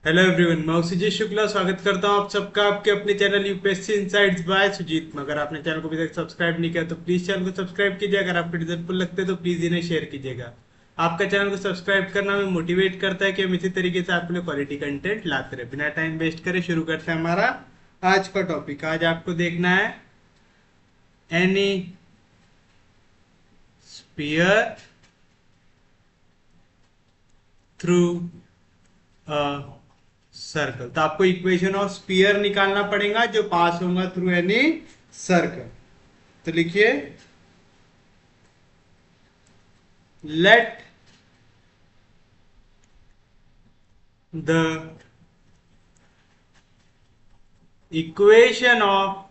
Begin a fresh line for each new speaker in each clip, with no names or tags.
Hello everyone, मैं सुजीत शुक्ला स्वागत करता हूं आप सबका आपके अपने channel UPSC insights by Sujeet में। अगर आपने चैनल को अभी तक सब्सक्राइब नहीं किया तो प्लीज चैनल को सब्सक्राइब कीजिए। अगर आपको रिजल्टफुल लगते तो प्लीज इन्हें शेयर कीजिएगा। आपका चैनल को सब्सक्राइब करना हमें मोटिवेट करता है कि हम इसी तरीके से आपके लिए क्वालिटी कंटेंट लाते रहे। बिना टाइम वेस्ट करे शुरू करते हैं हमारा आज का टॉपिक। आज आपको देखना है any sphere through a circle. तो आपको इक्वेशन ऑफ स्पीयर निकालना पड़ेगा जो पास होगा थ्रू एनी सर्कल। तो लिखिए let the equation of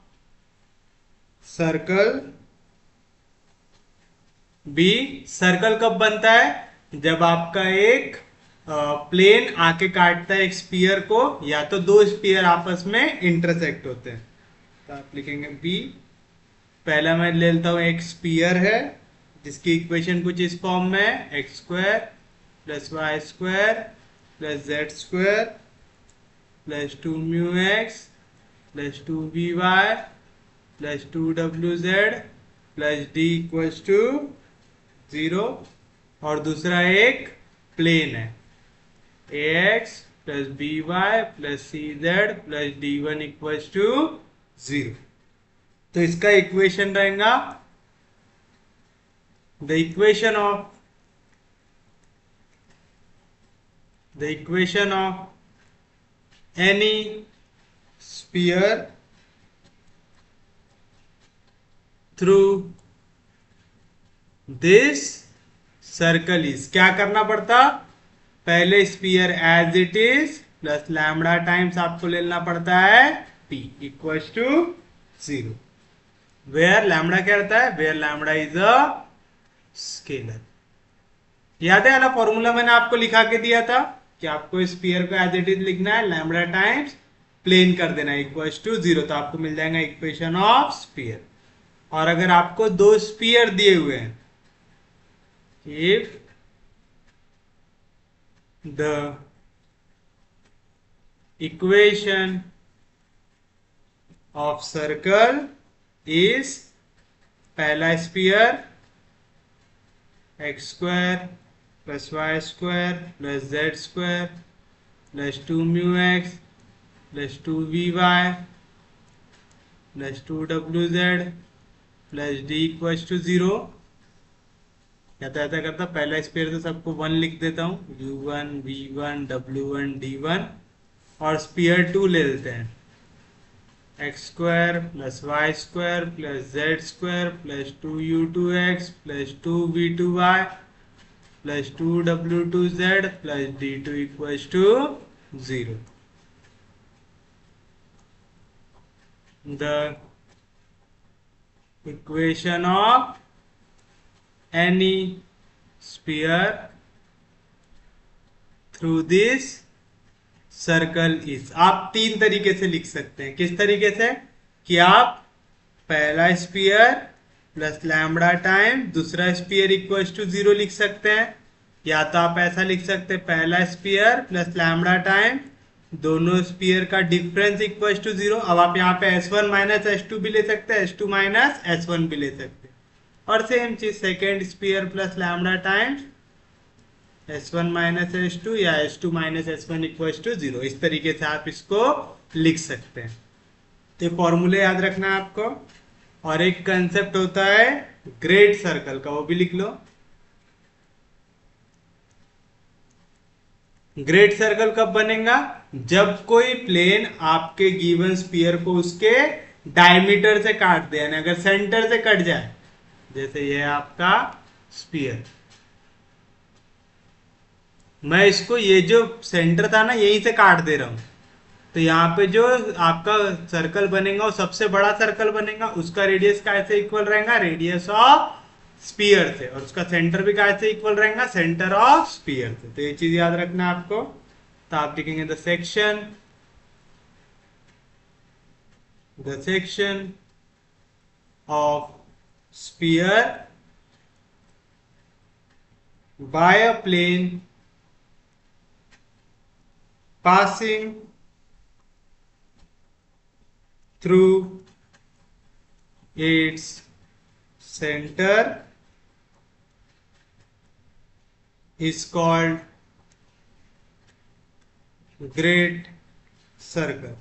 circle be. Circle कब बनता है? जब आपका एक प्लेन आके काटता है एक स्पीयर को, या तो दो स्पीयर आपस में इंटरसेक्ट होते हैं। तो आप लिखेंगे बी। पहला मैं ले लेता हूं, एक स्पीयर है जिसकी इक्वेशन कुछ इस फॉर्म में है, x square plus y square plus z square plus 2 mu x plus 2 by plus 2 w z plus D equals to 0। और दूसरा एक प्लेन है, a x plus b y plus c z plus d one equals to 0। तो इसका equation रहेगा the equation of any sphere through this circle is. क्या करना पड़ता? पहले sphere as it is plus lambda times आपको लेना पड़ता है P equals to 0। Where lambda क्या रहता है? Where lambda is a scalar. याद है वाला फॉर्मूला मैंने आपको लिखा के दिया था कि आपको स्पीयर को एज इट इज लिखना है, लैम्बडा टाइम्स प्लेन कर देना है इक्वल्स टू 0। तो आपको मिल जाएगा इक्वेशन ऑफ स्पीयर। और अगर आपको दो स्पीयर दिए हुए हैं, if the equation of circle is, पहला sphere x square plus y square plus z square plus 2 mu x plus 2 v y plus 2 w z plus D equals to 0। या तो ऐसा करता, पहला स्पेयर तो सबको 1 लिख देता हूँ, u1 v1 w1 d1। और स्पीयर 2 ले लेते हैं, x square plus y square plus z square plus 2u2x plus 2v2y plus 2w2z plus d2 equals to 0। The equation of any sphere through this circle is. आप तीन तरीके से लिख सकते हैं। किस तरीके से? कि आप पहला स्पीयर प्लस लैम्बडा टाइम दूसरा स्पीयर इक्वल्स टू 0 लिख सकते हैं, या तो आप ऐसा लिख सकते हैं पहला स्पीयर प्लस लैम्बडा टाइम दोनों स्पीयर का डिफरेंस इक्वल्स टू 0। अब आप यहाँ पे s1 माइनस s2 भी ले सकते हैं, s2 माइनस s1 भी ले सकते हैं। और सेम चीज second sphere plus lambda times s1 minus s2 या s2 minus s1 equals to 0। इस तरीके से आप इसको लिख सकते हैं। तो फॉर्मूले याद रखना है आपको। और एक कंसेप्ट होता है ग्रेट सर्कल का, वो भी लिख लो। ग्रेट सर्कल कब बनेगा? जब कोई प्लेन आपके गिवन स्पीयर को उसके डायमीटर से काट दे, यानी अगर सेंटर से कट जाए, जैसे ये आपका स्पीयर, मैं इसको ये जो सेंटर था ना यहीं से काट दे रहा हूं, तो यहाँ पे जो आपका सर्कल बनेगा वो सबसे बड़ा सर्कल बनेगा। उसका रेडियस कैसे इक्वल रहेगा? रेडियस ऑफ स्पीयर से। और उसका सेंटर भी कैसे इक्वल रहेगा? सेंटर ऑफ स्पीयर से। तो ये चीज याद रखना है आपको। तो आप लिखेंगे the section of sphere by a plane passing through its center is called great circle.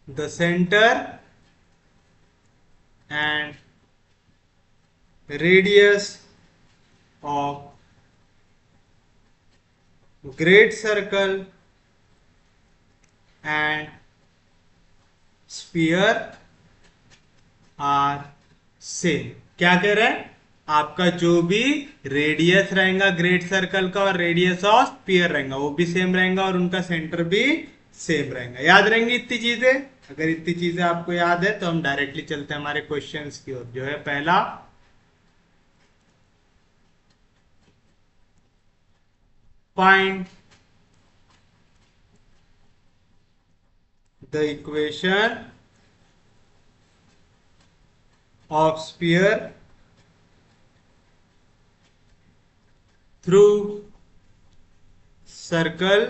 The center and radius of great circle and sphere are same. क्या कह रहे हैं, आपका जो भी रेडियस रहेगा ग्रेट सर्कल का और रेडियस ऑफ स्फीयर रहेगा वो भी सेम रहेगा और उनका सेंटर भी सेम रहेगा. याद रहेंगी इतनी चीजें. अगर इतनी चीजें आपको याद है तो हम डायरेक्टली चलते हैं हमारे क्वेश्चंस की ओर. जो है पहला, find the equation of sphere through circle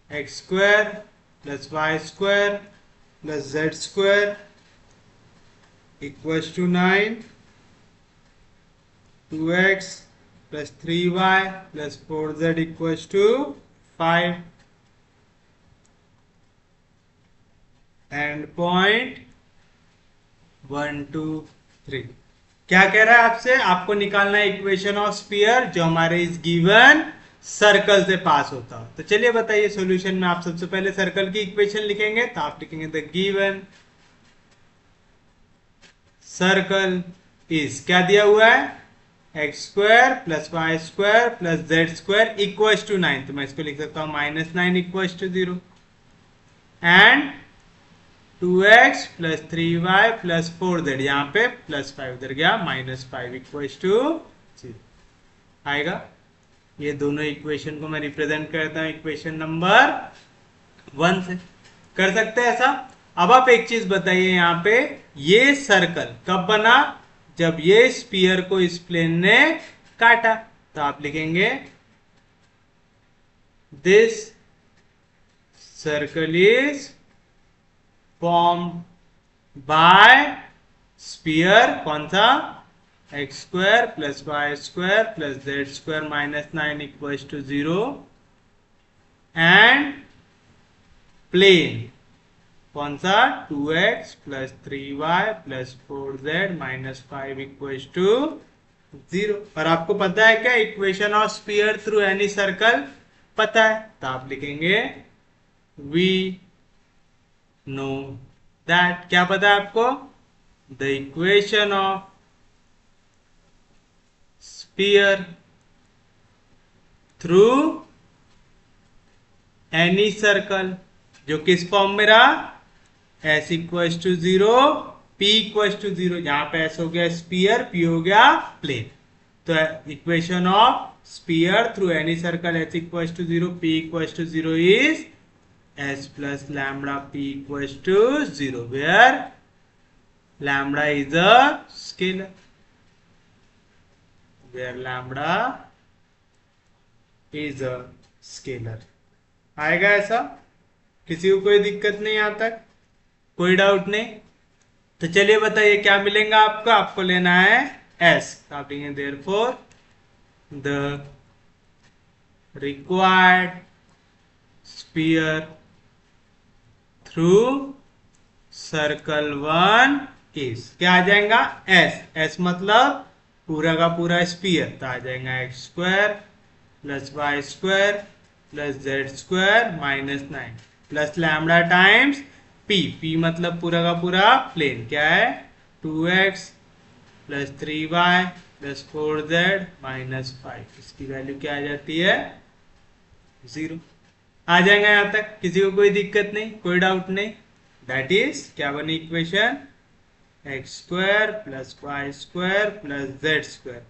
x square plus y square plus z square equals to 9, 2x plus 3y plus 4z equals to 5, and point 1 2 3. क्या कह रहा है आपसे, आपको निकालना है इक्वेशन ऑफ स्फीयर जो हमारे इस गिवन सर्कल से पास होता हो. तो चलिए बताइए सॉल्यूशन में आप सबसे पहले सर्कल की इक्वेशन लिखेंगे. तो आप लिखेंगे द गिवन सर्कल इज, क्या दिया हुआ है, x square plus y square plus z square equal to 9. तो मैं इसको लिख सकता हूं -9 equal to 0 and 2x plus 3y plus 4z, यहाँ पे प्लस 5 उधर गया -5 इक्वल टू 0 आएगा. ये दोनों इक्वेशन को मैं रिप्रेजेंट करता हूँ इक्वेशन नंबर 1 से. कर सकते हैं ऐसा. अब आप एक चीज बताइए, यहाँ पे ये सर्कल कब बना, जब ये स्फीयर को इस प्लेन ने काटा. तो आप लिखेंगे this circle is formed by sphere, कौन सा, x square plus y square plus z square -9 equal to 0 and plane, कौन सा, 2x plus 3y plus 4z -5 equal to 0. और आपको पता है क्या equation of sphere through any circle, पता है. तो आप लिखेंगे वी नो दैट, क्या पता है आपको, the equation of sphere through any circle, जो किस फॉर्म में रहा, s equal to 0 p equal to 0. यहां पे s हो गया स्फीयर, p हो गया प्लेन. तो equation of sphere through any circle s equal to 0 p equal to 0 is s plus lambda p equals to 0 where lambda is a scalar, where lambda is a scalar. आएगा ऐसा, किसी को कोई दिक्कत नहीं यहां तक, कोई डाउट नहीं. तो चलिए बताइए क्या मिलेगा आपको, आपको लेना है s. आप लिखेंगे therefore the required sphere through circle 1 is, क्या आ जाएगा, s मतलब पूरा का पूरा स्फीयर. तो आ जाएगा x square plus y square plus z square -9 plus lambda times p मतलब पूरा का पूरा प्लेन, क्या है, 2x plus 3y plus 4z -5. इसकी वैल्यू क्या आ जाती है, 0 आ जाएगा. यहां तक किसी को कोई दिक्कत नहीं, कोई डाउट नहीं. दैट इज क्या बनी equation, x square plus y square plus z square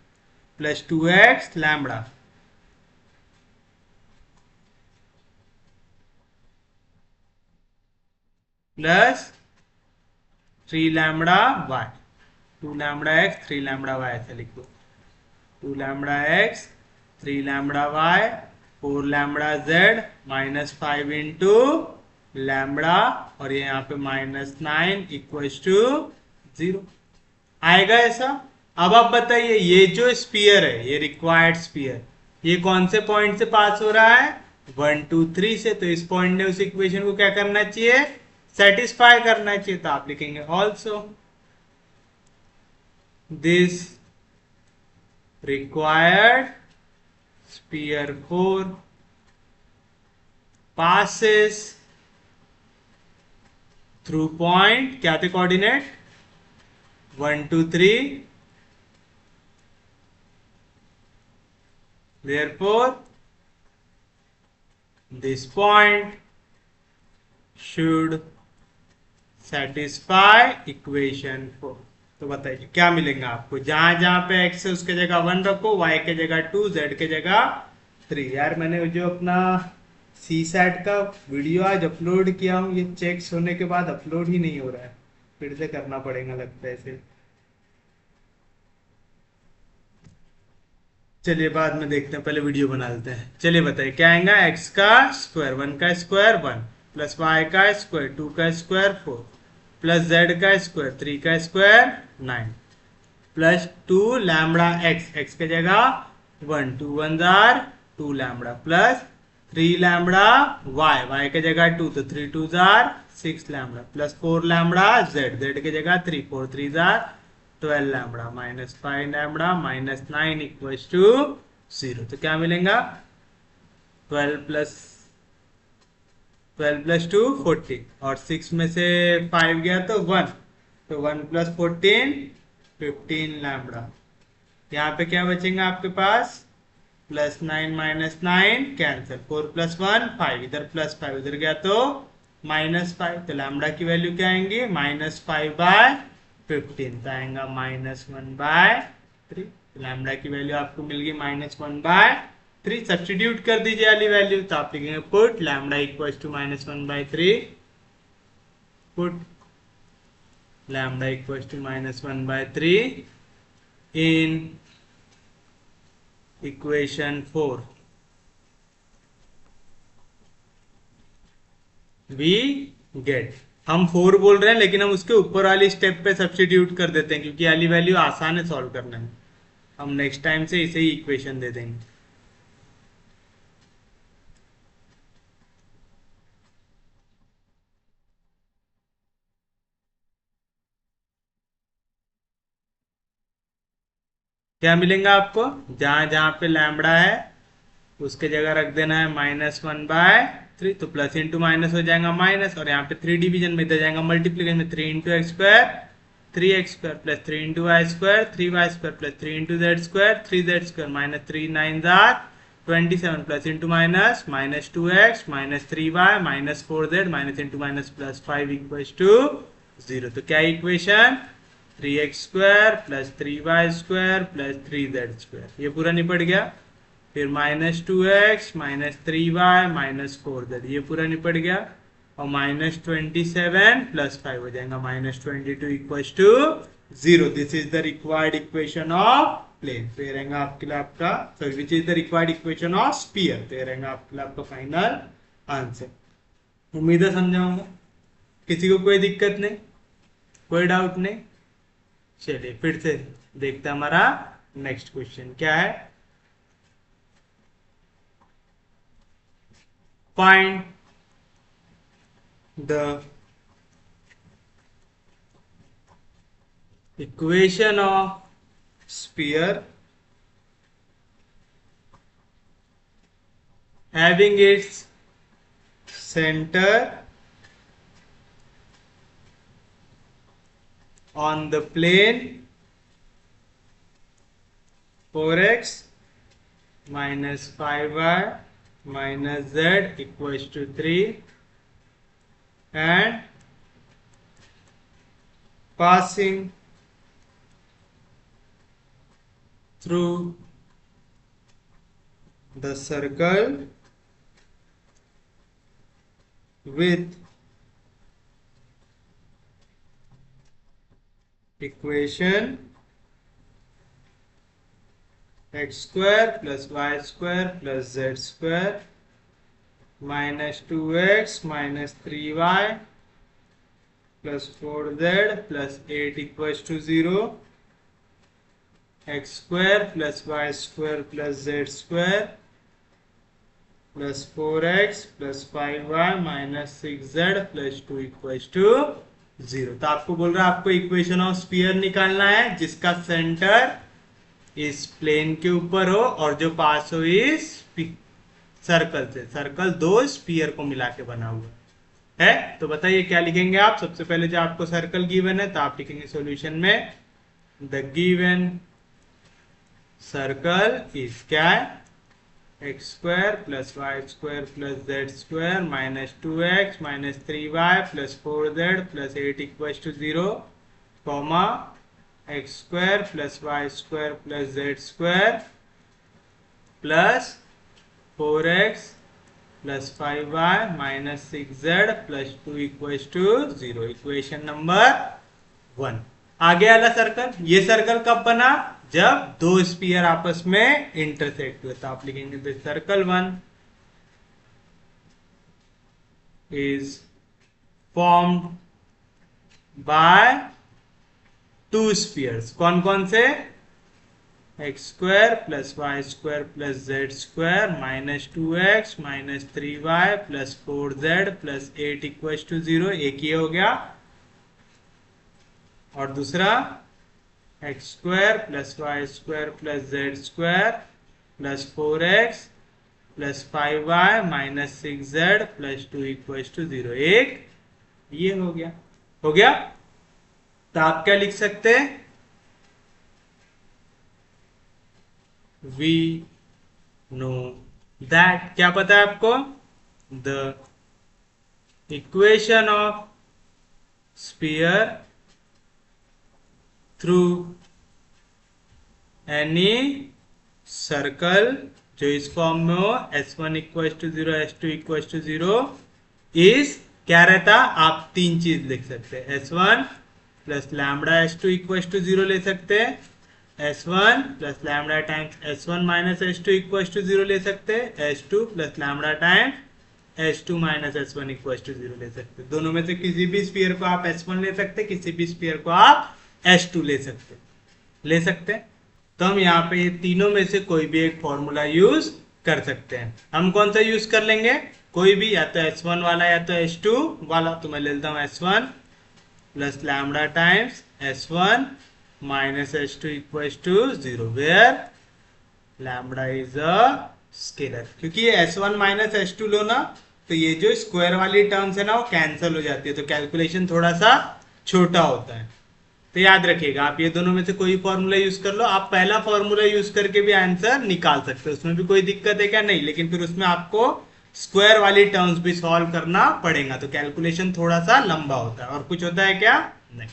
plus 2x lambda plus 3 lambda y, 2 lambda x 3 lambda y, ऐसे लिखो 2 lambda x 3 lambda y, 4 lambda z, -5 into lambda, और ये यहाँ पे -9 इक्वल्स टू 0 आएगा ऐसा। अब आप बताइए ये जो स्पीयर है, ये रिक्वायर्ड स्पीयर, ये कौन से पॉइंट से पास हो रहा है? 1 2 3 से। तो इस पॉइंट ने उस इक्वेशन को क्या करना चाहिए? सेटिस्फाई करना चाहिए। तो आप लिखेंगे also this required sphere 4 passes through point, क्या थे coordinate? 1 2 3, therefore this point should satisfy equation 4। तो बताइए क्या मिलेगा आपको? जहां जहां पे x है उसके जगह 1 रखो, y के जगह 2, z के जगह 3। यार मैंने जो अपना सी सैट का वीडियो आज अपलोड किया हूँ, ये चेक्स होने के बाद अपलोड ही नहीं हो रहा है, फिर से करना पड़ेगा लगता है इसे। चलिए बाद में देखते हैं, पहले वीडियो बना लेते हैं। चलिए बताइए क्या आएगा? x का स्क्वायर 1 का स्क्वायर 1, प्लस y का स्क्वायर 2 का स्क्वायर 4, प्लस z का स्क्वायर 3 का स्क्वायर 9, प्लस 2 लैम्बडा x के जगह 1 2 1 जार 2 लैम्बडा, प्लस 3 लैम्बडा y के जगह 2, तो 3 2 जार 6 लैम्बडा, प्लस 4 लैम्बडा z के जगह 3 4 3 जार 12 लैम्बडा, -5 लैम्बडा, -9 इक्वल्स टू 0। तो क्या मिलेगा? 12 + 2 14, और 6 में से 5 गया तो 1, तो 1 + 14 15 लैम्बडा। यहाँ पे क्या बचेगा आपके पास? +9 -9 कैंसिल, 4 + 1 5, इधर +5 उधर गया तो -5, तो लैम्बडा की वैल्यू क्या आएंगी? -5/15, तो आएगा -1/3। लैम्बडा की वैल्यू आपको मिल गई -1/3। सब्स्टिट्यूट कर दीजिए वाली वैल्यू, तो आप लिखेंगे put lambda equals to -1/3, put lambda equals to -1/3 in equation 4। We get, हम 4 बोल रहे हैं लेकिन हम उसके ऊपर वाली स्टेप पे सब्स्टिट्यूट कर देते हैं, क्योंकि वाली वैल्यू आसान है सॉल्व करने में। हम नेक्स्ट टाइम से इसे ही इक्वेशन दे देंगे। क्या मिलेगा आपको? जहां जहां पे लैम्बडा है उसके जगह रख देना है -1/3, तो प्लस इंटू माइनस हो जाएगा माइनस, और यहाँ पे 3 डिवीजन में इधर जाएगा मल्टीप्लीकेशन में, 3 × x² 3x² plus 3 × y² 3y² plus 3 × z² 3z², -3 9 27, plus into minus -2x -3y -4z minus into minus plus 5 equals to 0। तो क्या equation? 3x² plus 3y² plus 3z², ये पूरा निपट गया। फिर -2x -3y -4z, ये पूरा निपट गया। और -27 प्लस 5 हो जाएगा -22 equals to 0। This is the required equation of plane. तो ये रहेगा आपके लिए आपका, sorry which is the required equation of sphere. तो ये रहेगा आपके लिए आपका फाइनल आंसर। उम्मीद है समझाऊंगा, किसी को कोई दिक्कत नहीं, कोई डाउट नहीं। चलिए फिर से देखते हैं हमारा नेक्स्ट क्वेश्चन क्या है। Find the equation of sphere having its center on the plane 4x minus 5y minus z equals to 3 and passing through the circle with equation x square plus y square plus z square minus 2x minus 3y plus 4z plus 8 equals to 0, x square plus y square plus z square plus 4x plus 5y minus 6z plus 2 equals to 0। तो आपको बोल रहा है आपको equation of sphere निकालना है जिसका centre इस प्लेन के ऊपर हो और जो पास हो इस सर्कल से। सर्कल दो स्फीयर को मिला के बना हुआ है। तो बताइए क्या लिखेंगे आप। सबसे पहले जो आपको सर्कल गिवन है तो आप लिखेंगे सॉल्यूशन में द गिवन सर्कल इज क्या है, x square plus y square plus z square minus 2x minus 3y plus 4z plus 8 equals to 0, comma x square plus y square plus z square plus 4x plus 5y minus 6z plus 2 equals to 0। Equation number 1। आगे वाला circle, ये circle कब बना, जब दो sphere आपस में intersect हुए। तो आप लिखेंगे this circle 1 is formed by two spheres. कौन कौन से, x square plus y square plus z square minus 2x minus 3y plus 4z plus 8 equals to 0। एक ये हो गया। और दूसरा x square plus y square plus z square plus 4x plus 5y minus 6z plus 2 equals to 0। एक ये हो गया। हो गया। तो आप क्या लिख सकते हैं, वी नो दैट, क्या पता है आपको, the equation of sphere through any circle जो इस फॉर्म में हो, s1 equal to 0 s2 equal to 0 is क्या रहता, आप तीन चीज लिख सकते हैं। s1 plus lambda s2 equal to 0 ले सकते हैं, s1 plus lambda times s1 minus s2 equal to 0 ले सकते हैं, s2 plus lambda times s2 minus s1 equal to 0 ले सकते हैं। दोनों में से किसी भी स्फीयर को आप s1 ले सकते हैं, किसी भी स्फीयर को आप s2 ले सकते हैं। तो हम यहाँ पे ये तीनों में से कोई भी एक फॉर्मूला यूज कर सकते हैं। हम कौन सा यूज कर लेंगे, कोई भी, या तो s1 वाला या तो s2 वाला। तो मैं लेता हूँ s1 plus lambda times s1 minus s2 equal to 0 where lambda is a scalar. क्योंकि ये s1 माइनस s2 लो ना तो ये जो स्क्वायर वाली टर्म्स है ना वो कैंसिल हो जाती है, तो कैलकुलेशन थोड़ा सा छोटा होता है। तो याद रखिएगा आप ये दोनों में से कोई फॉर्मूला यूज कर लो। आप पहला फॉर्मूला यूज करके भी आंसर निकाल सकते हो, उसमें भी कोई दिक्कत है क्या, नहीं, लेकिन फिर उसमें आपको स्क्वायर वाली टर्म्स भी सॉल्व करना पड़ेगा, तो कैलकुलेशन थोड़ा सा लंबा होता है। और कुछ होता है क्या, नहीं।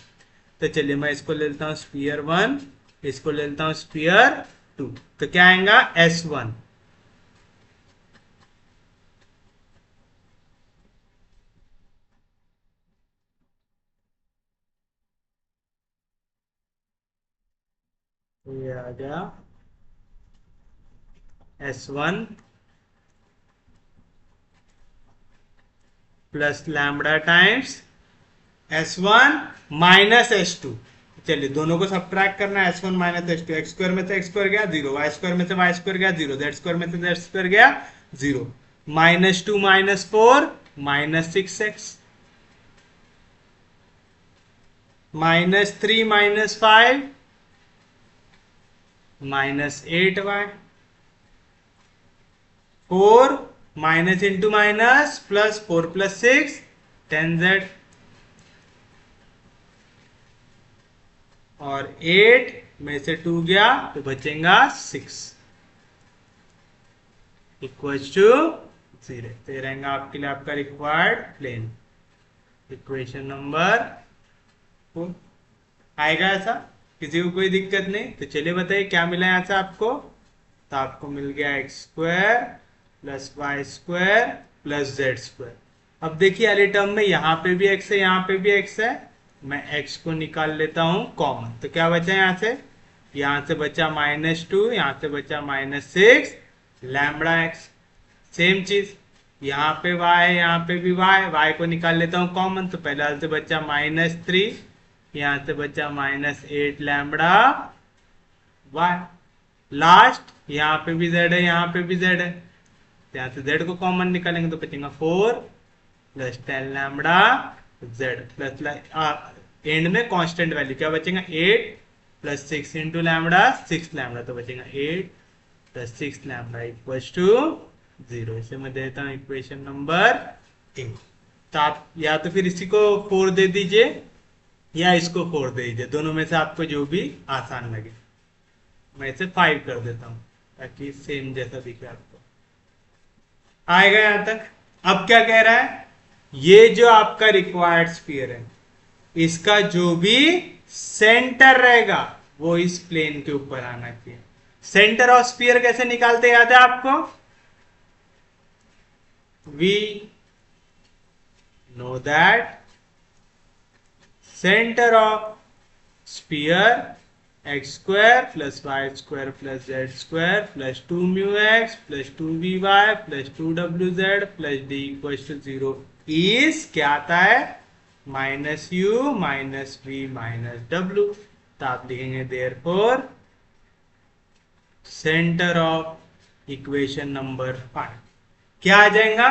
तो चलिए मैं इसको ले लेता हूँ स्फीयर 1, इसको ले लेता हूँ स्फीयर 2। तो क्या आएगा, s1 ये आ गया s1 plus lambda times s1 minus s2। चलिए दोनों को सब्ट्रैक्ट करना है, s1 minus s2। X square में से एक्स स्क्वायर गया 0, वाई स्क्वायर में से वाई स्क्वायर गया 0, जेड स्क्वायर में से जेड स्क्वायर गया 0, minus 2 minus 4 minus 6x minus 3 minus 5 minus 8y, 4 minus into minus plus 4 plus 6 10z, और 8 में से 2 गया तो बचेगा 6 इक्वल्स टू 0। तो रहेगा आपके लिए आपका रिक्वायर्ड प्लेन। इक्वेशन नंबर 4 आएगा ऐसा, किसी को कोई दिक्कत नहीं। तो चलिए बताइए क्या मिला यहाँ से आपको। तो आपको मिल गया x square plus y square plus z square. अब देखिए वाले टर्म में यहाँ पे भी x है, यहाँ पे भी x है, मैं x को निकाल लेता हूँ कॉमन। तो क्या बचा यहाँ से, यहां से बचा -2, यहां से बचा -6 लैम्बडा एक्स। सेम चीज यहाँ पे y है, यहाँ पे भी y को निकाल लेता हूँ कॉमन, तो पहले वाले से बचा -3, यहाँ से बचा -8 लैम्बडा y। लास्ट यहाँ पे भी z है, यहाँ पे भी z है, तो यहाँ से z को कॉमन निकालेंगे तो बचेगा 4 plus 10 lambda z plus and में कांस्टेंट वैल्यू क्या बचेगा 8 प्लस 6 इंटू लैम्बडा 6 लैम्बडा, तो बचेगा 8 प्लस 6 लैम्बडा इक्वल्स टू 0। इसे मैं देता हूँ इक्वेशन नंबर 1। तो आप या तो फिर इसी को 4 दे दीजिए या इसको 4 दे दीजिए, दोनों में से आपको जो भी आसान लगे। मैं इसे 5 कर देता हूँ ताकि सेम जैसा दिखे आपको। आएगा यहां तक। अब क्या कह रहा है, ये जो आपका रिक्वायर्ड स्फीयर है इसका जो भी सेंटर रहेगा वो इस प्लेन के ऊपर आना चाहिए। सेंटर ऑफ स्फीयर कैसे निकालते याद है आपको? We know that center of sphere x square plus y square plus z square plus 2 mu x plus 2 vy plus 2 wz plus d equals to 0 is क्या आता है? -u minus v minus w। तो आप लिखेंगे therefore center of equation number 5 क्या आ जाएगा?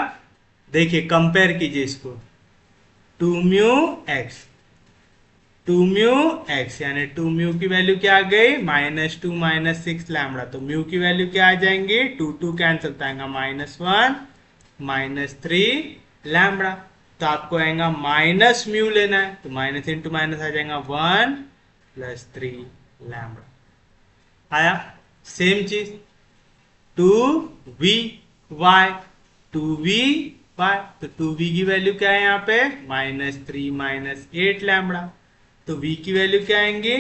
देखिए compare कीजिए इसको, 2 म्यू एक्स यानी 2 म्यू की वैल्यू क्या आ गई? -2 -6 लैम्बडा। तो म्यू की वैल्यू क्या आ जाएंगी? 2 2 कैंसिल आएगा, -1 -3 लैम्बडा। तो आपको आएगा माइनस म्यू लेना है, तो माइनस इंटू माइनस आ जाएगा 1 प्लस 3 लैम्बडा। आया सेम चीज 2v y 2v y, तो 2v की वैल्यू क्या है यहाँ पे? -3 -8 लैम्बडा। तो v की वैल्यू क्या आएंगी?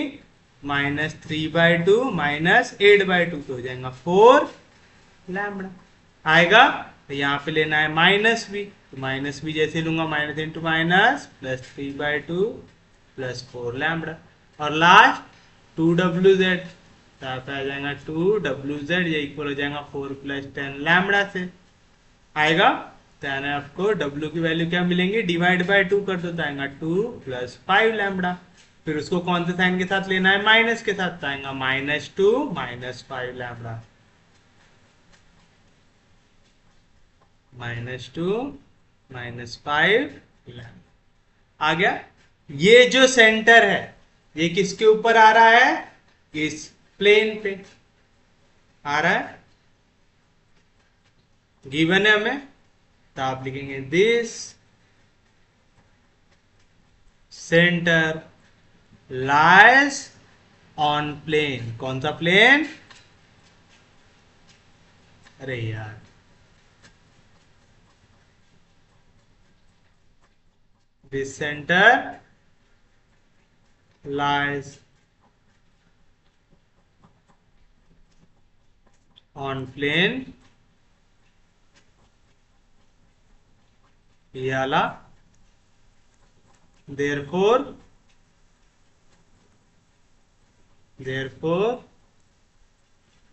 -3/2 -8/2, तो हो जाएगा 4 लैम्बडा आएगा। तो यहाँ पे लेना है -v, तो -v जैसे लूंगा minus into minus plus 3/2 plus 4 lambda. और लास्ट 2wz, तो आप आ जाएगा 2wz, ये इक्वल हो जाएगा 4 प्लस 10 लैम्बडा से आएगा। तो यानी आपको w की वैल्यू क्या मिलेंगी? डिवाइड बाय 2 कर दो तो आएगा 2 प्लस 5 लैम्बडा। फिर उसको कौन से साइन के साथ लेना है? माइनस के साथ, तो आएगा -2 -5 लैम्बडा, -2 -5 लैम्बडा आ गया। ये जो सेंटर है ये किसके ऊपर आ रहा है? इस प्लेन पे आ रहा है, गिवन है हमें। तो आप लिखेंगे this centre lies on plane. कौन सा प्लेन? अरे यार, this centre lies on plane, ये वाला, therefore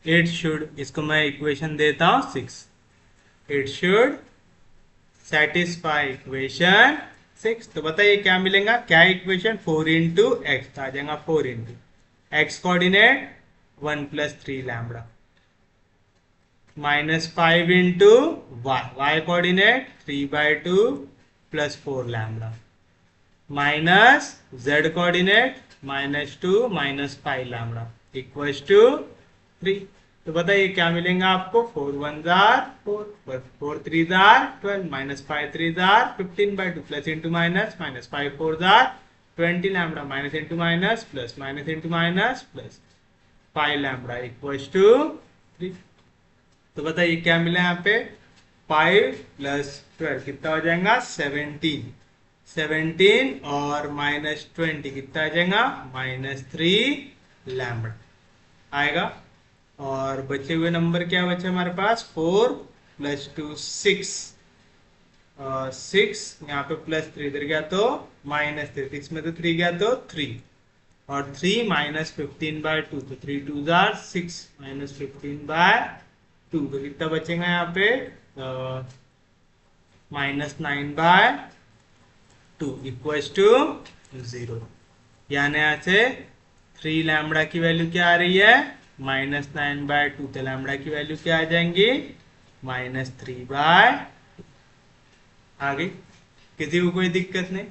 इट शुड, इसको मैं इक्वेशन देता हूं 6, इट शुड सेटिस्फाई इक्वेशन 6। तो बताइए क्या मिलेगा? क्या इक्वेशन? 4 इंटू एक्स, आ जाएगा 4 इंटू एक्स कोऑर्डिनेट 1 प्लस 3 लैम्बडा, -5 into y coordinate 3/2 plus 4 lambda, minus z coordinate -2 -5 lambda equals to 3। तो बताइए क्या मिलेगा आपको? 4 1 4 4 3 12 -5 3 15/2 plus into minus -5 4 20 lambda, minus into minus plus into minus plus 5 lambda equals to 3। तो बताइए क्या मिला यहाँ पे? 5 प्लस 12 कितना हो जाएगा? 17 और -20 कितना आ जाएगा? -3 लैम्बडा आएगा। और बचे हुए नंबर क्या बचे हमारे पास? 4 प्लस 2 6, 6 यहाँ पे प्लस 3 इधर गया तो -3, 6 में तो 3 गया तो 3, और 3 माइनस 15/2, तो 3 टू जार 6 माइनस 15/2, तो कितना बचेगा यहाँ पे -9/2 इक्वल्स टू 0। यानी यहाँ से 3 लैम्बडा की वैल्यू क्या आ रही है -9/2, तो लैम्बडा की वैल्यू क्या आ जाएंगी -3/, आ गई। किसी को कोई दिक्कत नहीं,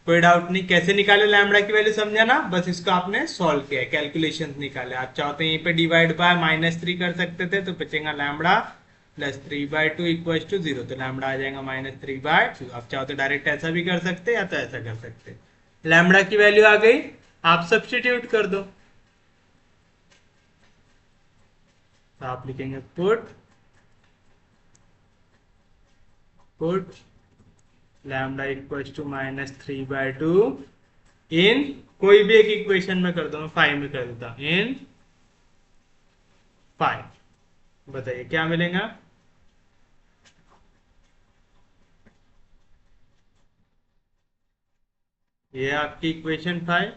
कोई डाउट नहीं। कैसे निकाले लैम्बडा की वैल्यू समझा ना, बस इसको आपने सॉल्व किया है, कैलकुलेशन निकाले। आप चाहते हैं यहीं पे डिवाइड बाय -3 कर सकते थे, तो बचेगा लैम्बडा +3/2 इक्वल टू 0, तो लैम्बडा आ जाएगा -3/2। आप चाहो तो डायरेक्ट ऐसा भी कर सकते या तो ऐसा कर सकते। लैम्बडा की वैल्यू आ गई, आप सब्स्टिट्यूट कर दो, तो आप लिखेंगे पुट लैम्बडा इक्वल टू -3/2 इन, कोई भी एक इक्वेशन में कर दो, मैं 5 में कर देता हूं, इन 5। बताइए क्या मिलेगा, ये आपकी इक्वेशन 5।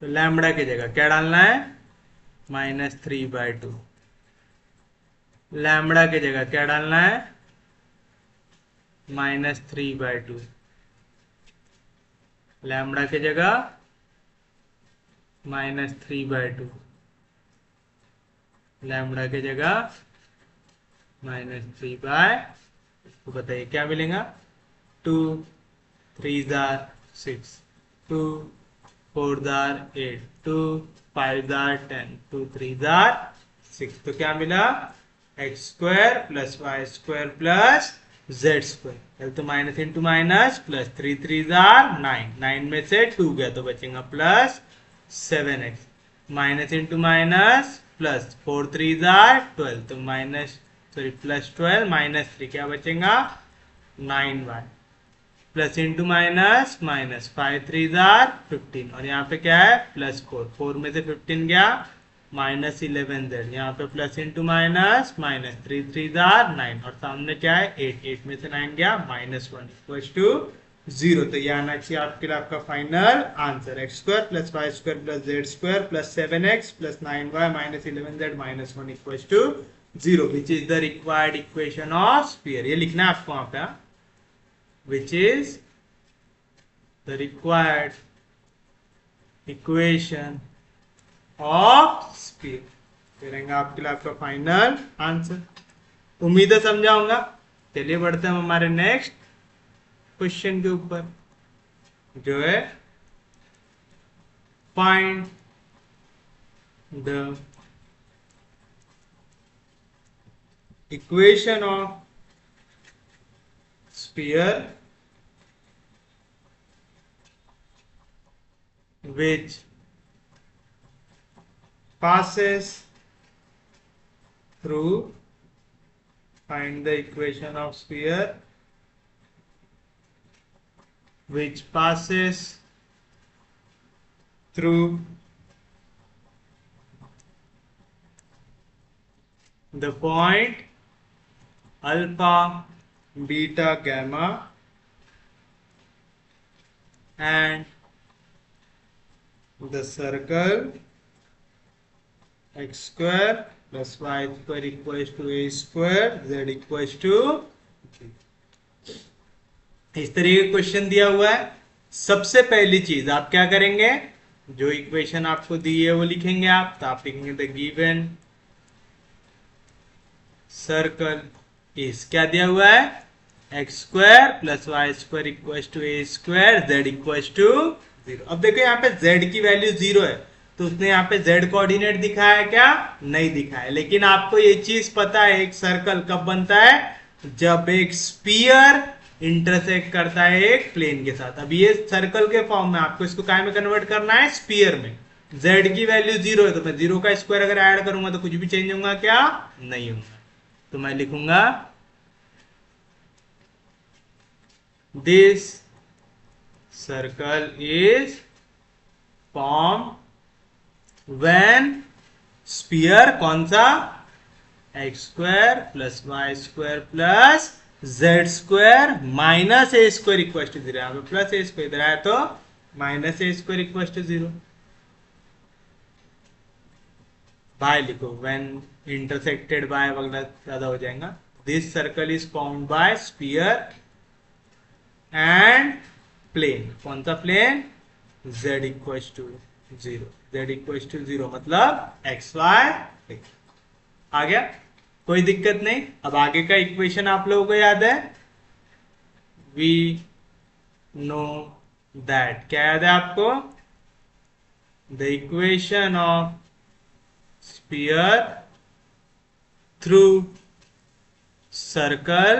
तो लैम्बडा की जगह क्या डालना है -3/2, लैम्बडा की जगह क्या डालना है -3/2, लैम्बडा की जगह -3/2, लैम्बडा की जगह -3/, तो बताइए क्या मिलेगा 2 3 जार 6, 2 4 जार 8, 2 5 जार 10, 2 3 जार 6, तो क्या मिला x² + y² + z², तो minus into minus plus 3 3 jar 9, 9 में से 2 गया तो बचेगा +7x, minus into minus plus 4 3 जार 12, तो +12 -3 क्या बचेगा 9y, plus into minus minus 5 3 jar 15, और यहाँ पे क्या है +4, 4 में से 15 गया -11z, यहाँ पे plus into minus minus 3 3 jar 9, और सामने क्या है 8, 8 में से 9 गया -1 इक्वल टू 0। तो ये आना चाहिए आपके लिए आपका final answer, x² + y² + z² + 7x + 9y - 11z - 1 equal to 0, which is the required equation of sphere. ये लिखना है आपको वहां पे, which is the required equation of sphere, रहेगा आपके लिए आपका फाइनल आंसर। उम्मीद है समझा होगा। चलिए बढ़ते हैं हमारे नेक्स्ट क्वेश्चन के ऊपर, जो है find the equation of sphere which passes through, find the equation of sphere which passes through the point alpha, beta, gamma and the circle x² + y² equals to a² z equals to, इस तरीके का question दिया हुआ है। सबसे पहली चीज आप क्या करेंगे, जो इक्वेशन आपको दी है वो लिखेंगे आप, तो आप लिखेंगे द गिवन सर्कल इज, क्या दिया हुआ है x² + y² equals to a² z equals to 0। अब देखो यहाँ पे z की वैल्यू 0 है, तो उसने यहाँ पे z कोऑर्डिनेट दिखाया है क्या, नहीं दिखाया। लेकिन आपको ये चीज पता है एक सर्कल कब बनता है, जब एक स्पीयर इंटरसेक्ट करता है एक प्लेन के साथ। अब ये सर्कल के फॉर्म में आपको इसको काय में कन्वर्ट करना है, स्पीयर में। z की वैल्यू 0 है, तो मैं 0 का स्क्वायर अगर ऐड करूंगा तो कुछ भी चेंज होगा क्या, नहीं होगा। तो मैं लिखूंगा this circle is form when sphere कौन सा, x square plus y square plus z square minus A square equal to 0, यहाँ पे प्लस ए स्क्वायर, इधर आया तो minus A square equal to 0। By लिखो, व्हेन इंटरसेक्टेड बाय वगैरह ज्यादा हो जाएगा। This circle is formed by sphere and plane, कौन सा plane, z equal to 0, z equal to 0 मतलब एक्स वाई। आ गया, कोई दिक्कत नहीं। अब आगे का इक्वेशन आप लोगों को याद है, वी नो दैट, क्या याद है आपको, the equation of sphere through circle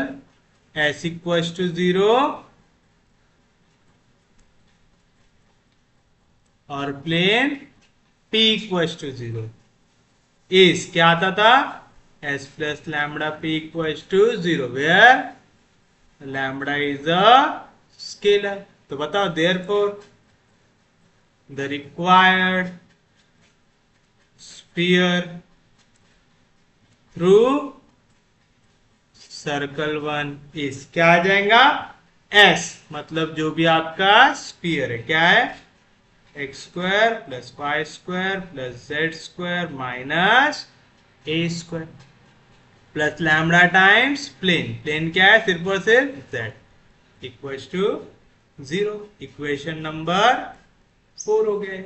s equals to 0 और plane p equals to 0 is, क्या आता था, s plus lambda p equals to 0 where lambda is a scalar। तो बताओ, therefore the required sphere through circle 1 is, क्या आ जाएगा, s, मतलब जो भी आपका स्पीयर है क्या है, x square plus y square plus z square minus ए square plus lambda times plane, plane क्या है, सिर्फ और सिर्फ z equal to 0। Equation number 4 हो गया।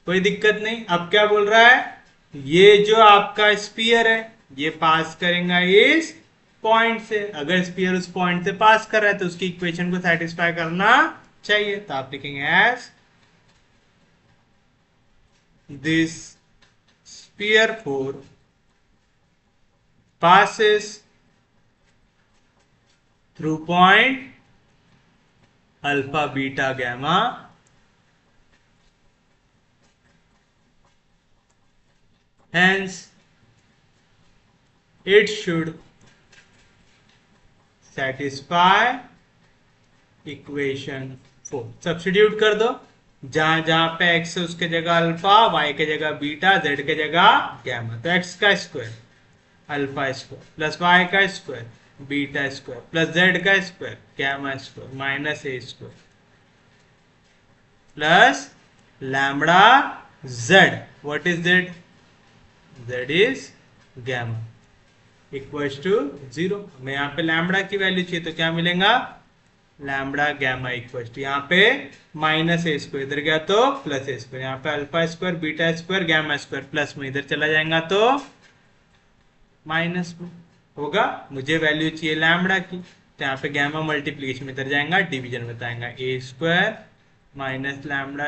कोई दिक्कत नहीं। अब क्या बोल रहा है, ये जो आपका स्पीयर है ये पास करेगा इस पॉइंट से, अगर स्पीयर उस पॉइंट से पास कर रहा है तो उसकी इक्वेशन को सेटिस्फाई करना चाहिए। तो आप लिखेंगे as this sphere 4 passes through point alpha beta gamma hence it should satisfy equation 4। Substitute कर दो, जहां जहां पे x है उसके जगह अल्फा, y के जगह बीटा, z के जगह गैमा। तो x का square alpha square plus y का square beta square plus z का square gamma square minus A square plus lambda z, what is z, z is gamma equals to 0। हमें यहाँ पे lambda की वैल्यू चाहिए तो क्या मिलेगा, लैम्बडा गैमा इक्वल्स टू, यहाँ पे माइनस ए स्क्वायर, इधर गया तो प्लस ए स्क्वायर, यहाँ पे alpha square beta square gamma square plus में इधर चला जाएगा तो माइनस में होगा। मुझे वैल्यू चाहिए लैम्बडा की, तो यहाँ पे गैमा मल्टीप्लीकेशन में इधर जाएगा, डिवीजन में बताएगा a square minus lambda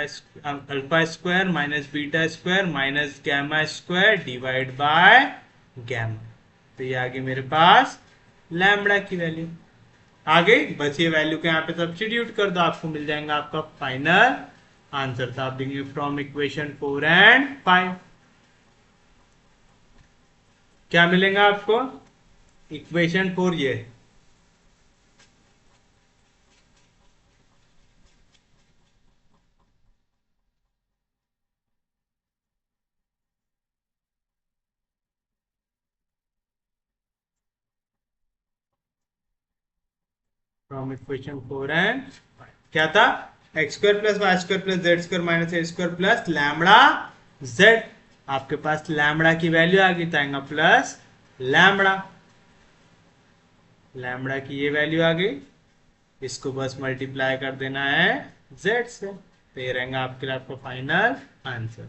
alpha square minus beta square minus gamma square divide by gamma. तो ये आगे मेरे पास लैम्बडा की वैल्यू आ गई। बस ये वैल्यू को यहाँ पे सब्स्टिट्यूट कर दो, आपको मिल जाएगा आपका फाइनल आंसर। तो आप देंगे फ्रॉम इक्वेशन 4 एंड 5 क्या मिलेगा आपको, इक्वेशन 4 ये फ्रॉम इक्वेशन 4 एंड 5 क्या था, x square plus y square plus z square minus ए स्क्वायर प्लस लैम्बडा जेड। आपके पास लैम्बडा की वैल्यू आ गई, तो आएगा प्लस लैम्बडा, लैम्बडा की ये वैल्यू आ गई, इसको बस मल्टीप्लाई कर देना है जेड से, तो ये रहेगा आपके लिए आपका फाइनल आंसर।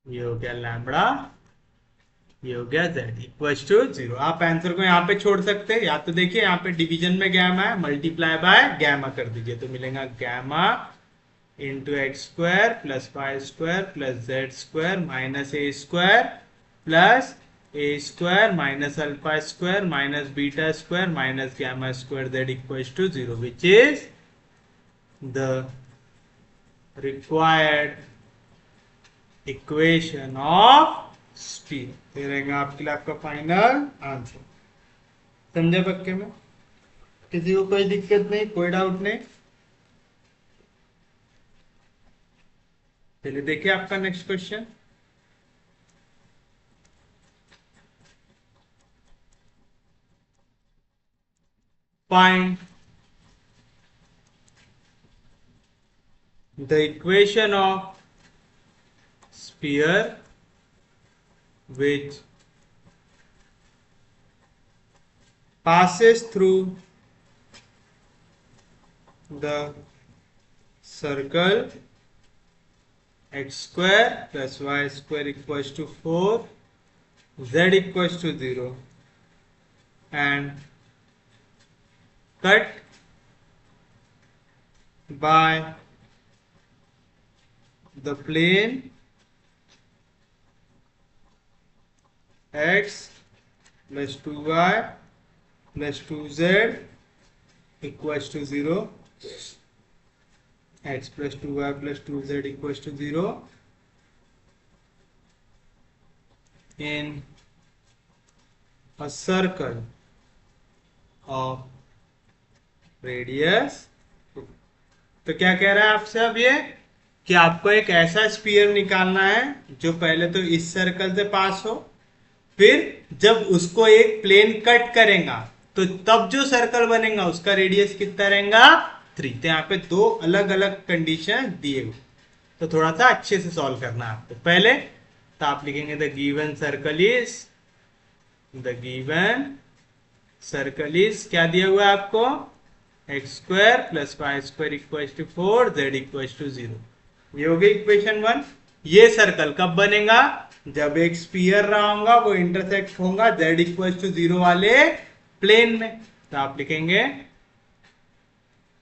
ये हो गया लैम्बडा, ये हो गया z इक्वल टू 0। आप आंसर को यहाँ पे छोड़ सकते हैं, या तो देखिए यहाँ पे डिवीजन में गैमा है, मल्टीप्लाई बाय गैमा कर दीजिए, तो मिलेगा gamma into x square plus y square plus z square minus A square plus A square minus alpha square minus beta square minus gamma square जेड equal to 0 which is the required equation of speed. ये रहेगा आपके लिए आपका final answer. समझे पक्के में? किसी को कोई दिक्कत नहीं, कोई डाउट नहीं? चलिए देखिए आपका next question. Find the equation of sphere which passes through the circle x square plus y square equals to 4, z equals to 0 and cut by the plane x plus 2y plus 2z equals to 0, x plus 2y plus 2z equals to 0 in a circle of radius। तो क्या कह रहा है आपसे अब ये कि आपको एक ऐसा स्फीयर निकालना है जो पहले तो इस सर्कल से पास हो, फिर जब उसको एक प्लेन कट करेगा तो तब जो सर्कल बनेगा उसका रेडियस कितना रहेगा 3। तो यहाँ पे दो अलग अलग कंडीशन दिए हुए, तो थोड़ा सा अच्छे से सॉल्व करना है आपको। पहले तो आप लिखेंगे द गिवन सर्कल इज क्या दिया हुआ है आपको, x square plus y square equal to 4, z equal to 0। ये हो गई इक्वेशन 1। ये सर्कल कब बनेगा, जब एक स्फीयर रहा होगा वो इंटरसेक्ट होगा z इक्वल टू 0 वाले प्लेन में। तो आप लिखेंगे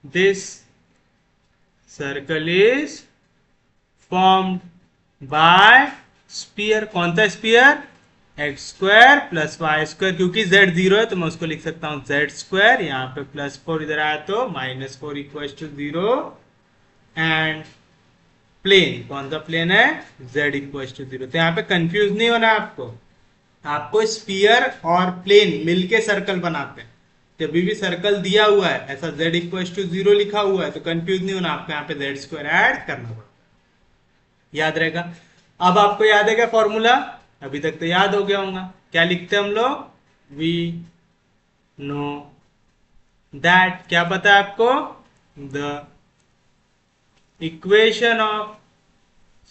this circle is formed by sphere. कौन सा sphere, x square plus y square, क्योंकि z 0 है तो मैं उसको लिख सकता हूं z स्क्वायर, यहाँ पे प्लस 4 इधर आया तो -4 इक्वल टू 0 एंड प्लेन, कौन सा प्लेन है, z इक्वल टू 0। तो यहाँ पे कंफ्यूज नहीं होना है आपको स्फीयर और प्लेन मिलके सर्कल बनाते हैं। जब भी सर्कल दिया हुआ है ऐसा z इक्वल टू 0 लिखा हुआ है तो कंफ्यूज नहीं होना, आपको यहाँ पे z स्क्वायर ऐड करना पड़ेगा, याद रहेगा। अब आपको याद है क्या फॉर्मूला, अभी तक तो याद हो गया होगा। क्या लिखते हैं हम लोग, वी नो दैट, क्या पता है आपको, the equation of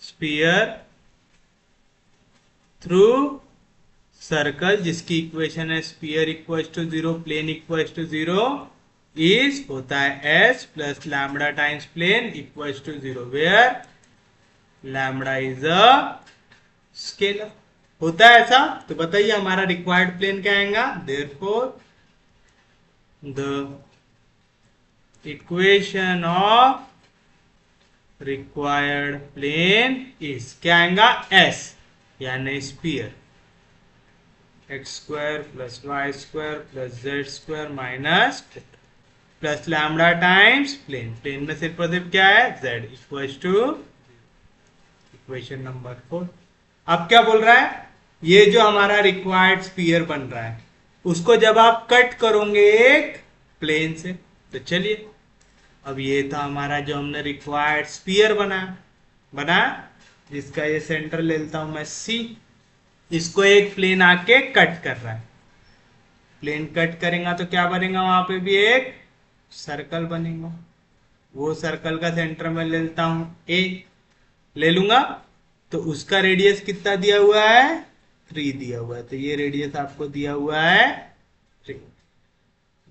sphere through circle, जिसकी इक्वेशन है sphere equal to 0 plane equal to 0, is होता है S plus lambda times plane equal to 0, where lambda is a scalar. होता है ऐसा, तो बताइए हमारा रिक्वायर्ड प्लेन क्या आएगा, therefore the equation of required plane is क्या आएगा, एस यानी sphere x square plus y square plus z square minus plus lambda times plane, plane में सिर्फ पद क्या है z equal to equation number 4। अब क्या बोल रहा है, ये जो हमारा रिक्वायर्ड स्फीयर बन रहा है उसको जब आप कट करोगे एक प्लेन से, तो चलिए अब ये था हमारा जो हमने रिक्वायर्ड स्फीयर बना जिसका ये सेंटर ले लेता हूं मैं C, इसको एक प्लेन आके कट कर रहा है। प्लेन कट करेगा तो क्या बनेगा, वहां पे भी एक सर्कल बनेगा। वो सर्कल का सेंटर में ले लेता हूं A, ले लूंगा तो उसका रेडियस कितना दिया हुआ है, 3 दिया हुआ है। तो ये रेडियस आपको दिया हुआ है 3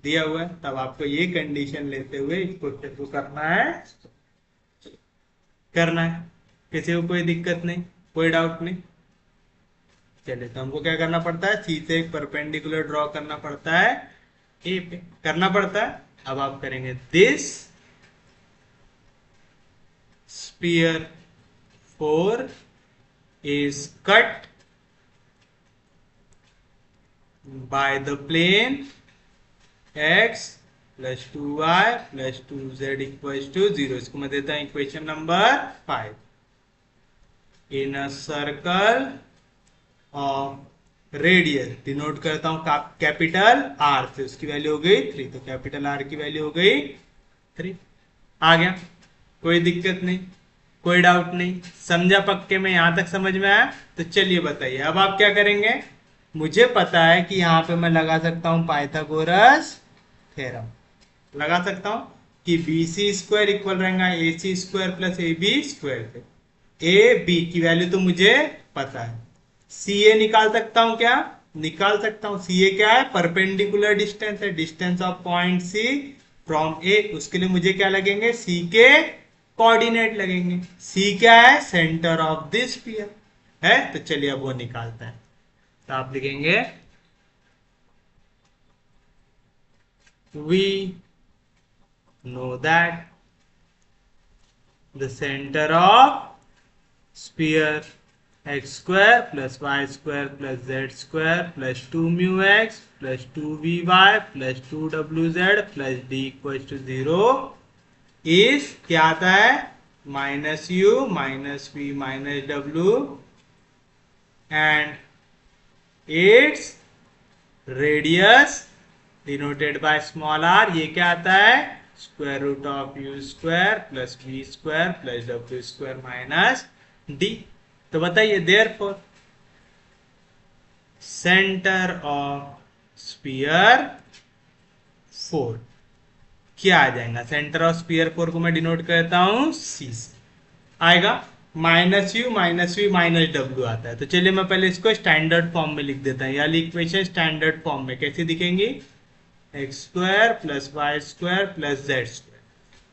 दिया हुआ है। तब आपको ये कंडीशन लेते हुए इस क्वेश्चन को करना है। किसी को कोई दिक्कत नहीं, कोई डाउट नहीं। चलिए तो हमको क्या करना पड़ता है, सी से एक परपेंडिकुलर ड्रॉ करना पड़ता है ए पे, करना पड़ता है। अब आप करेंगे this sphere 4 is cut by the plane x plus 2y plus 2z equals to 0। इसको मैं देता हूं equation number 5। in a circle of radius denote करता हूं कैपिटल आर से, उसकी वैल्यू हो गई 3, तो कैपिटल आर की वैल्यू हो गई 3। आ गया, कोई दिक्कत नहीं, कोई डाउट नहीं, समझा पक्के में, यहां तक समझ में आया? तो चलिए बताइए अब आप क्या करेंगे। मुझे पता है कि यहां पे मैं लगा सकता हूं पाइथागोरस थ्योरम, लगा सकता हूं कि बी सी स्क्वायर इक्वल रहेगा a c square plus a b square. A b की वैल्यू तो मुझे पता है, सी ए निकाल सकता हूं क्या? निकाल सकता हूं। सी ए क्या है? परपेंडिकुलर डिस्टेंस है, distance of point c from a. उसके लिए मुझे क्या लगेंगे? सी के कोऑर्डिनेट लगेंगे। सी क्या है? सेंटर ऑफ दिस स्फीयर है। तो चलिए अब वो निकालते हैं। तो आप लिखेंगे we know that the centre of sphere x square plus y square plus z square plus 2 mu x plus 2 vy plus 2 wz plus d equals to 0 is क्या आता है? Minus u minus v minus डब्ल्यू and its radius denoted by small r. ये क्या आता है? Square root of u square plus v square plus डब्ल्यू square minus D. तो बताइए देयरफॉर सेंटर ऑफ स्फीयर 4 क्या आ जाएगा? सेंटर ऑफ स्फीयर 4 को मैं डिनोट करता हूं सी से, आएगा minus u minus v minus डब्ल्यू आता है। तो चलिए मैं पहले इसको स्टैंडर्ड फॉर्म में लिख देता हूं। यानी इक्वेशन स्टैंडर्ड फॉर्म में कैसे दिखेंगी? X square plus y square plus z square,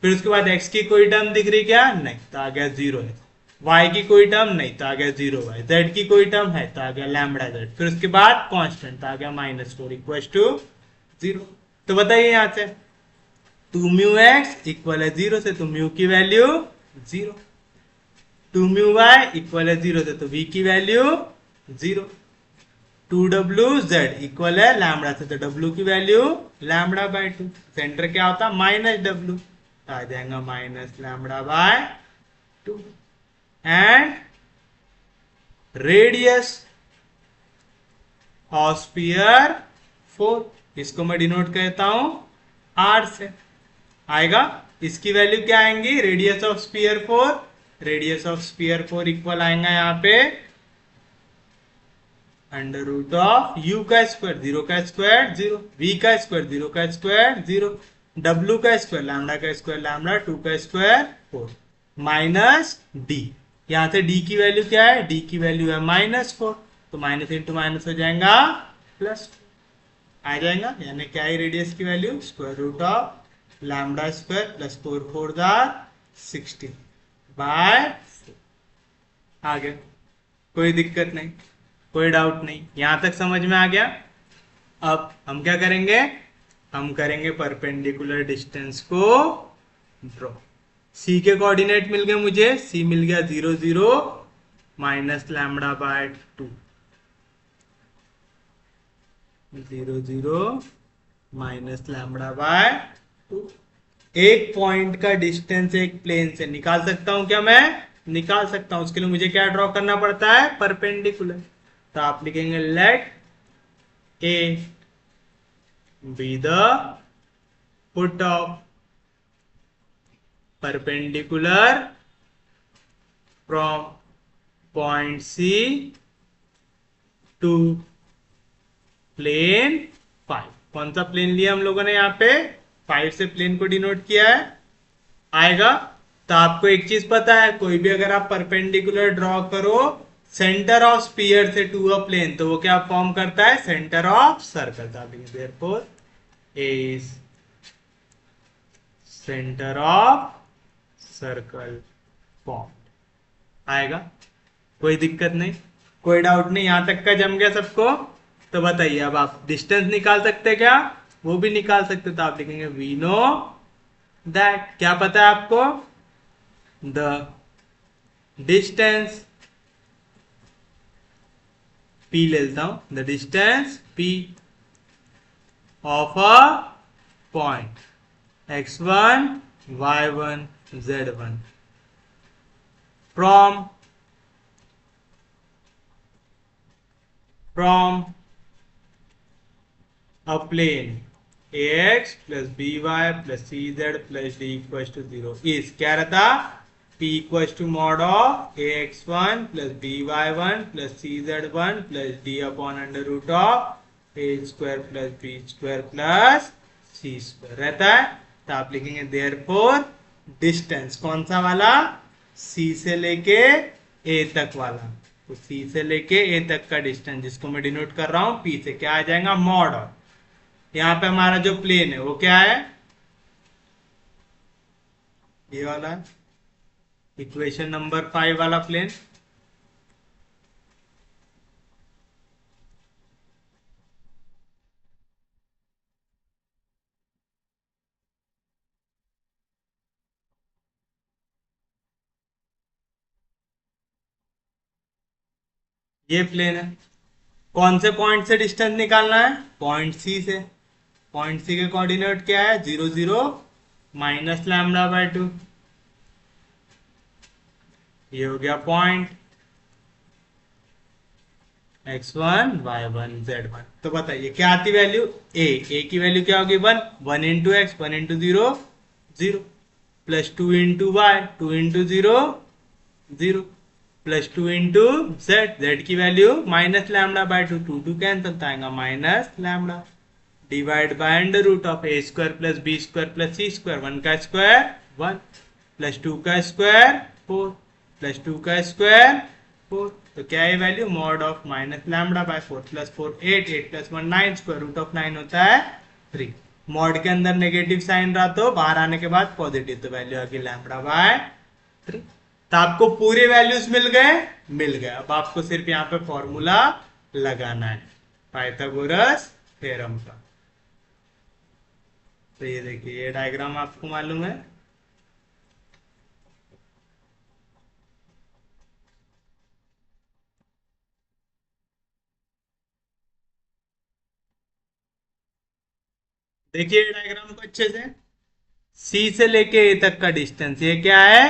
फिर उसके बाद एक्स की कोई टर्म दिख रही क्या? नहीं, तो आ गया 0 है। वाई की कोई टर्म नहीं, तो आ गया 0 वाई। जेड की कोई टर्म है, तो आ गया लैम्बडा जेड। फिर उसके बाद कांस्टेंट, तो आ गया -4 इक्वल टू 0। तो बताइए यहां से 2 म्यू एक्स इक्वल है 0 से, तो म्यू की वैल्यू 0। 2 म्यू वाई इक्वल है 0 से, तो वी की वैल्यू 0। 2wz इक्वल है लैम्बडा से, तो w की वैल्यू लैम्बडा बाय 2। सेंटर क्या होता है? माइनस डब्ल्यू, तो आ जाएगा minus lambda by 2। And radius of sphere 4, इसको मैं डिनोट करता हूं r से, आएगा इसकी वैल्यू क्या आएंगी? Radius of sphere 4, radius of sphere 4 equal आएगा यहाँ पे अंडर रूट ऑफ यू का स्क्वायर 0 का स्क्वायर 0, वी का स्क्वायर 0 का स्क्वायर 0, डब्ल्यू का स्क्वायर लैम्बडा का स्क्वायर लैम्बडा 2 का स्क्वायर 4 माइनस डी। यहां से डी की वैल्यू क्या है? डी की वैल्यू है -4, तो माइनस इंटू माइनस हो जाएगा प्लस आ जाएगा। यानी क्या है रेडियस की value? Square root of lambda square plus 4 4 16 by 4। आ गया, कोई दिक्कत नहीं, कोई डाउट नहीं, यहां तक समझ में आ गया। अब हम क्या करेंगे? हम करेंगे परपेंडिकुलर डिस्टेंस को ड्रॉ। सी के कोऑर्डिनेट मिल गए मुझे, सी मिल गया 0 0 minus lambda by 2, 0 0 minus lambda by 2। एक पॉइंट का डिस्टेंस एक प्लेन से निकाल सकता हूं क्या? मैं निकाल सकता हूं। उसके लिए मुझे क्या ड्रॉ करना पड़ता है? परपेंडिकुलर। तो आप लिखेंगे let A B the foot of perpendicular from point C to plane 5। कौन सा प्लेन लिया हम लोगों ने? यहाँ पे 5 से प्लेन को डिनोट किया है, आएगा। तो आपको एक चीज पता है, कोई भी अगर आप परपेंडिकुलर ड्रॉ करो सेंटर ऑफ स्फीयर से टू अ प्लेन, तो वो क्या फॉर्म करता है? Centre of circle. Therefore A is centre of circle form, आएगा, कोई दिक्कत नहीं, कोई डाउट नहीं, यहां तक का जम गया सबको। तो बताइए अब आप डिस्टेंस निकाल सकते क्या? वो भी निकाल सकते। तो आप लिखेंगे वी नो दैट, क्या पता है आपको? द डिस्टेंस P ले लेता हूं, the distance P of a point x1 y1 z1 from from a plane ax plus by plus cz plus d equals to 0 is क्या रहता p equals to mod of ax1 plus by1 plus cz1 plus d upon under root of a square plus b square plus c square रहता है। तो आप लिखेंगे therefore distance कौन सा वाला, c से लेके a तक वाला, तो c से लेके a तक का डिस्टेंस जिसको मैं डिनोट कर रहा हूं p से, क्या आ जाएगा मॉड ऑफ, यहाँ पे हमारा जो प्लेन है वो क्या है, ये वाला इक्वेशन नंबर 5 वाला प्लेन। ये प्लेन है, कौन से पॉइंट से डिस्टेंस निकालना है, पॉइंट सी से। पॉइंट सी के कोऑर्डिनेट क्या है 0 0 माइनस लैम्डा बाय 2, ये हो गया पॉइंट x1 y1 z1। तो बताइए क्या आती वैल्यू, a की वैल्यू क्या होगी 1, 1 into x 1 into 0 0 plus 2 into y 2 into 0 0 plus 2 into z की value minus lambda by 2, 2 2 cancel तो आएगा minus lambda divide by under root of a square plus b square plus c square, 1 का square 1 plus 2 का square 4 plus 2 का square 4, तो क्या है value mod of minus lambda by 4 plus 4 8 8 plus 1 9 square root of 9 होता है 3। Mod के अंदर नेगेटिव साइन रहा तो बाहर आने के बाद पॉजिटिव, तो वैल्यू आ गई लैम्डा बाय 3। तो आपको पूरे वैल्यूज मिल गए। अब आपको सिर्फ यहाँ पे फॉर्मूला लगाना है पाइथागोरस थ्योरम का। तो ये देखिए ये डायग्राम आपको मालूम है, देखिए डायग्राम को अच्छे से, C से लेके A तक का डिस्टेंस ये क्या है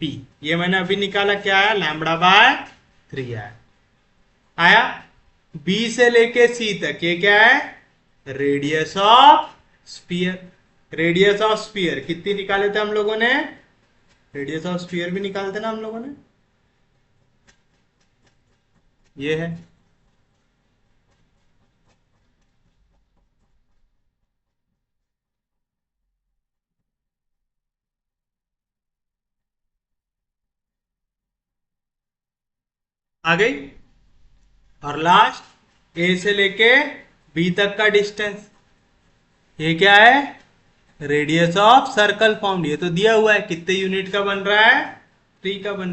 P, ये मैंने अभी निकाला क्या है लैम्बडा बाय 3 आया। B से लेके C तक ये क्या है radius of sphere. Radius of sphere कितनी निकाले थे हम लोगों ने, रेडियस ऑफ स्फीयर भी निकालते ना हम लोगों ने, ये है आ गई। और लास्ट ए से लेके बी तक का डिस्टेंस ये क्या है रेडियस ऑफ सर्कल फॉर्म, ये तो दिया हुआ है कितने यूनिट का बन रहा है 3 का बन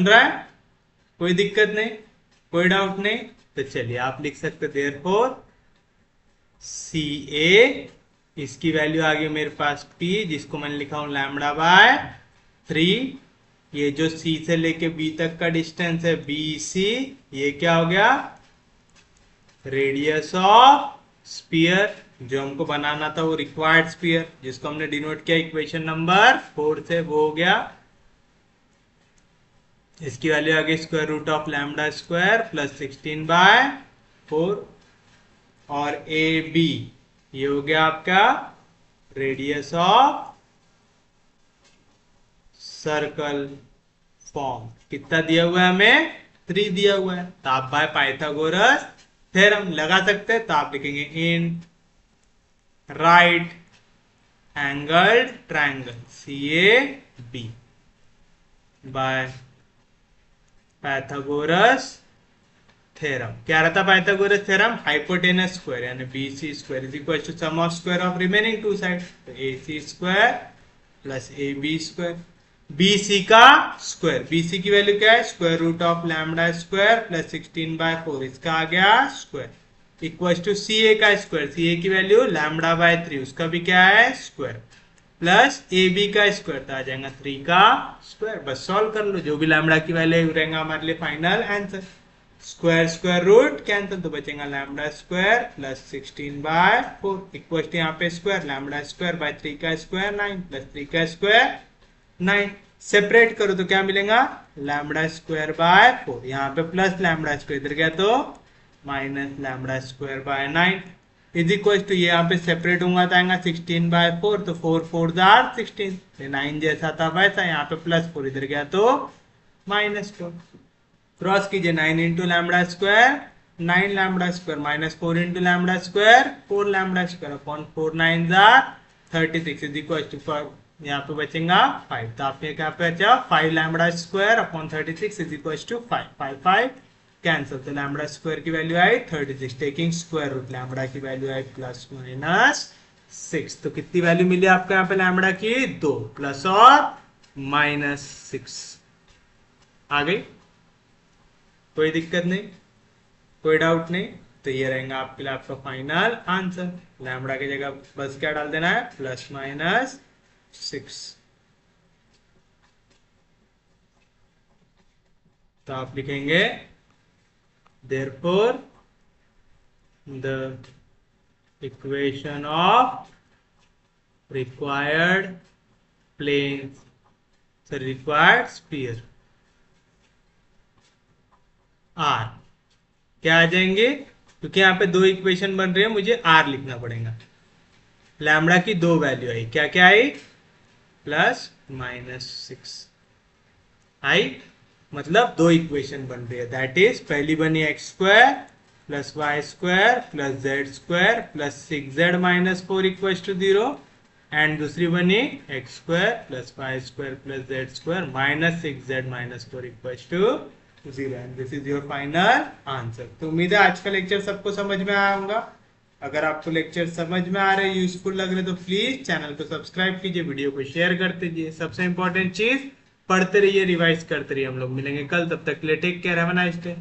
रहा है, कोई दिक्कत नहीं, कोई डाउट नहीं। तो चलिए आप लिख सकते देयरफॉर सी ए, इसकी वैल्यू आ गई मेरे पास P जिसको मैंने लिखा हूं लैम्बडा बाय 3। ये जो C से लेके B तक का डिस्टेंस है BC, ये क्या हो गया रेडियस ऑफ स्फीयर, जो हमको बनाना था वो रिक्वायर्ड स्फीयर जिसको हमने डिनोट किया इक्वेशन नंबर 4 से, वो हो गया, इसकी वैल्यू आ गई square root of lambda square plus 16 by 4। और ए बी ये हो गया आपका रेडियस ऑफ सर्कल फॉर्म, कितना दिया हुआ है हमें 3 दिया हुआ है। तो आप बाय पाइथागोरस थ्योरम लगा सकते हैं, तो आप लिखेंगे in right angled triangle CAB by Pythagoras theorem. क्या रहता पाइथागोरस थ्योरम, हाइपोटेनस स्क्वायर यानी BC square is equal to sum of square of remaining two side, तो AC square plus AB square, BC का स्क्वायर, BC की value क्या है square root of lambda square plus 16 by 4, इसका आ गया square equal to CA का square, CA की वैल्यू लैम्बडा बाय 3 उसका भी क्या है स्क्वायर प्लस AB का स्क्वायर, तो आ जाएगा 3 का स्क्वायर। बस सॉल्व कर लो, जो भी लैम्बडा की वैल्यू रहेगा हमारे लिए final answer. Square square root cancel तो बचेगा lambda square plus 16 by 4 equal to यहाँ पे स्क्वायर लैम्बडा स्क्वायर बाय 3 का स्क्वायर 9 प्लस 3 का स्क्वायर 9। सेपरेट करो तो क्या मिलेगा, लैम्बडा स्क्वायर बाय 4, यहाँ पे प्लस लैम्बडा स्क्वायर, इधर गया तो minus lambda square by 9 is equal to, ये यहाँ पे सेपरेट होगा तो आएगा 16 बाय 4, तो 4 4 16, 9 जैसा था वैसा, यहाँ पे प्लस 4, इधर गया तो -4, क्रॉस कीजिए 9 into lambda square 9 lambda square minus 4 into lambda square 4 lambda square upon 4 9 36 is equal to, यहाँ पे बचेगा 5, तो आपने क्या पे बचा 5 lambda square upon 36 is equal to 5, 5 5 cancel, तो लैम्बडा स्क्वायर की वैल्यू आई 36, टेकिंग स्क्वायर रूट लैम्बडा की वैल्यू आई प्लस माइनस 6, तो कितनी वैल्यू मिली आपको यहाँ पे लैम्बडा की 2 प्लस और -6 आ गई, कोई दिक्कत नहीं, कोई डाउट नहीं, तो ये रहेगा आपके लिए आपका फाइनल आंसर, लैम्बडा की जगह बस क्या डाल देना है प्लस माइनस 6, तो आप लिखेंगे therefore the equation of required planes, so required sphere r क्या आ जाएंगे, क्योंकि यहाँ पे दो इक्वेशन बन रही है, मुझे r लिखना पड़ेगा, लैम्बडा की दो वैल्यू आई, क्या क्या आई प्लस -6 आई, मतलब दो इक्वेशन बन रही है, दैट इज पहली बनी x square plus y square plus z square plus 6z minus 4 equal to 0, and दूसरी बनी x square plus y square plus z square minus 6z minus 4 equal to 0, and this is your final answer. तो उम्मीद है आज का lecture सबको समझ में आया होगा, अगर आपको लेक्चर समझ में आ रहे हैं, यूजफुल लग रहे तो प्लीज चैनल को सब्सक्राइब कीजिए, वीडियो को शेयर कर दीजिए, सबसे इंपॉर्टेंट चीज पढ़ते रहिए, रिवाइज करते रहिए, हम लोग मिलेंगे कल, तब तक के लिए take care, have a nice day.